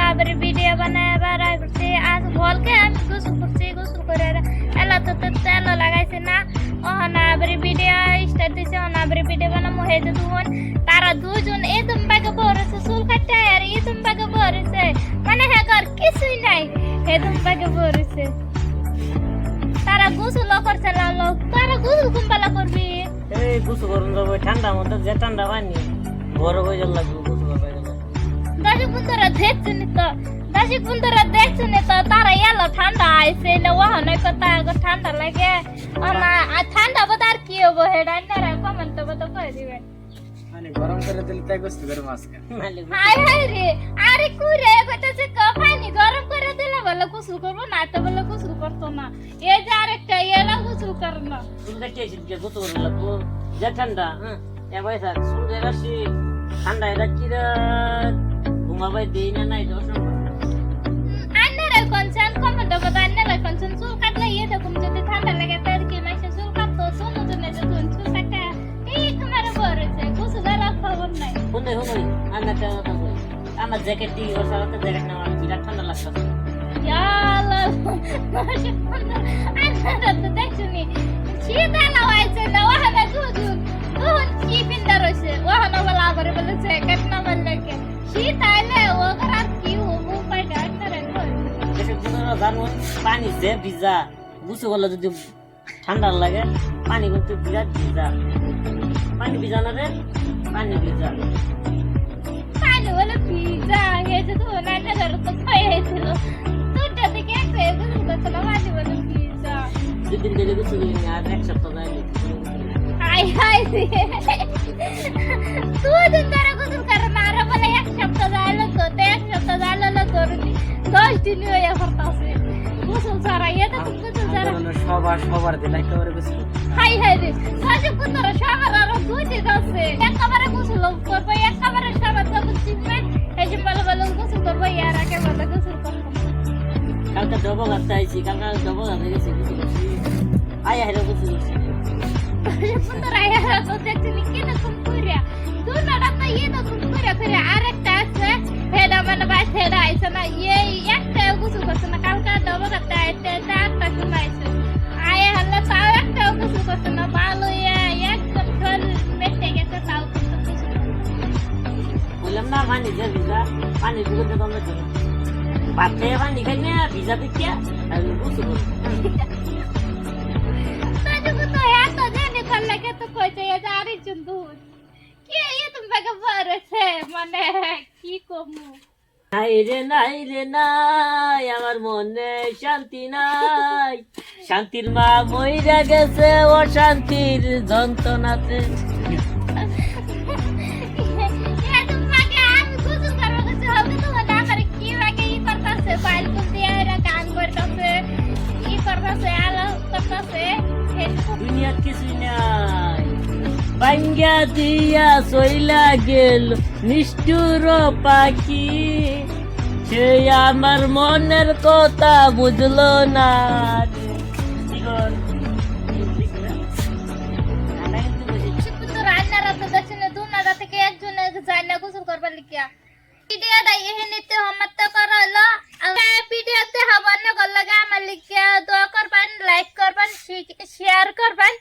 আবার ভিডিও বানায় বাড়াই করছি আজ বলকে আমি গোসল করছি গোসল করে এলা তো তেল লাগাইছে না ওহনা আবার ভিডিও স্টার্ট দিছে ওহনা আবার ভিডিও বানামো হেতে দুজন তারা দুজন এদম বাগে বরেছে চুল কাটতে আর এদম বাগে বরেছে মানে হেগর কিছুই নাই এদম বাগে বরেছে তারা গোসল করছে লালো তারা গোসল কুম্বালা করবি এই গোসল করুন যাবো ঠান্ডা মধ্যে যে ঠান্ডা পানি বড় হয়ে যাল লাগবে গোসল করতে গেলে দর্শক বন্ধুরা দেখছেন তো দর্শক বন্ধুরা দেখছেন তো তারা এলো ঠান্ডা আইছে না ওখানে কথা ঠান্ডা লাগে না ঠান্ডা বোধ আর কি হবো হেডা না কমেন্ট বোধ করে দিবেন মানে গরম করে দিলে তাই গোসল করে মাছকে হাই হাই রে আরে কুরে কইতাছে পানি গরম করে দিলে বলে গোসল করব না তো বলে গোসল করতো না এই যে আরেকটা এলা গোসল করে না চুল কাটিয়েছি যে গোসল করে লাগবো যে ঠান্ডা হ্যাঁ এবার স্যার চুল দেখাচ্ছি ঠান্ডা এটা কিরা ঘুমাবাই দেই না নাই দশ আন্নারা কনসান কমেন্ট বোধ আন্নারা কনসান চুল কাটলে এরকম যদি ঠান্ডা লাগে তার কি মাইসে চুল কাটতো শোনো জন্য যে তুই চুল কাটা এই তোমার বরেছে গোসলের খবর নাই শুনে শুনে আমি একটা কথা বলি আমার জ্যাকেট দিয়ে ওর সাথে জ্যাকেট নেওয়া বিরাট ঠান্ডা লাগছে ইয়ালা আন্নারা তো দেখছনি শীত এলা হইছে না ওখানে দুজন দুজন কি পিন্দা রইছে ওখানে বলা আবার বলে জ্যাকেট না লাগে শীত আইলে ওগর আর কি হবো পাইটা আন্নারা দেশের জন্য জানো পানি যে ভিজা বুঝে বললে যদি ঠান্ডা লাগে পানি কিন্তু বিরাট ভিজা পানি ভিজা না রে পানি ভিজা পানি বলে পিজা হেজে তো নানা ধরো তো খাইছিল দুটা থেকে একটা গোসল করছিল পানি বলে পিজা দুদিন গেলে গোসল করি না আর এক সপ্তাহ যাইলে হাই হাই দুদিন ধরে গোসল করে না আর বলে এক সপ্তাহ যাইলো তো এক সপ্তাহ যাইলো না ধরুনি 10 দিন হয়ে করতেছে গোসল ছাড়া এটা তো গোসল ছাড়া সবার দিলে একেবারে গোসল হাই হাই রে সাজে পুত্র সবার আরো 2 দিন আছে একেবারে গোসল করবো একেবারে সবার তো চিনবে এই যে বলে বলে গোসল করবো ইয়ার আগে বলে গোসল করবো কালকে ডবো গাছতে আইছি কালকে ডবো গাছে গেছি গোসল করছি আয়া হেরে গোসল করছি পুত্র আয়া তো দেখছিনি কিরকম কইরা দুনাটা তো এরকম কইরা আরেকটা আছে হেডা মানে বাই হেডা আইছে না এই একটা গোসল করছে না কালকে ডবো গাছতে আইতে চারটা ঘুমাইছে আয়া হলে তাও একটা গোসল করছে না ভালো একদম ফল মেটে গেছে তাও কিন্তু গোসল বললাম না পানি যে ভিজা পানি ঢুকে তোমরা চলো পাতে পানি খাই না ভিজা দেখে আর গোসল করছি তো এত জানি করলে কে তো কইতে যে আরে চন্দুন কি এই তুমি বলেছে মানে কি কমু নাই রে নাই আমার মনে শান্তি নাই শান্তির মা মইরা গেছে অশান্তির যন্ত্রণাতে দুনিয়ার কিছুই নাই বাঙ্গা দিয়া চইলা গেল নিষ্ঠুর পাখি সে আমার মনের কথা বুঝলো না রান্নারা তো দেখছেন দুনারা থেকে একজন যায় না গোসল করবার লিখিয়া ভিডিওটা এখানেতে সমাপ্ত করা হলো ভিডিওতে হবার না করলে আমার লিখিয়া দোয়া করবেন লাইক করবেন শেয়ার করবেন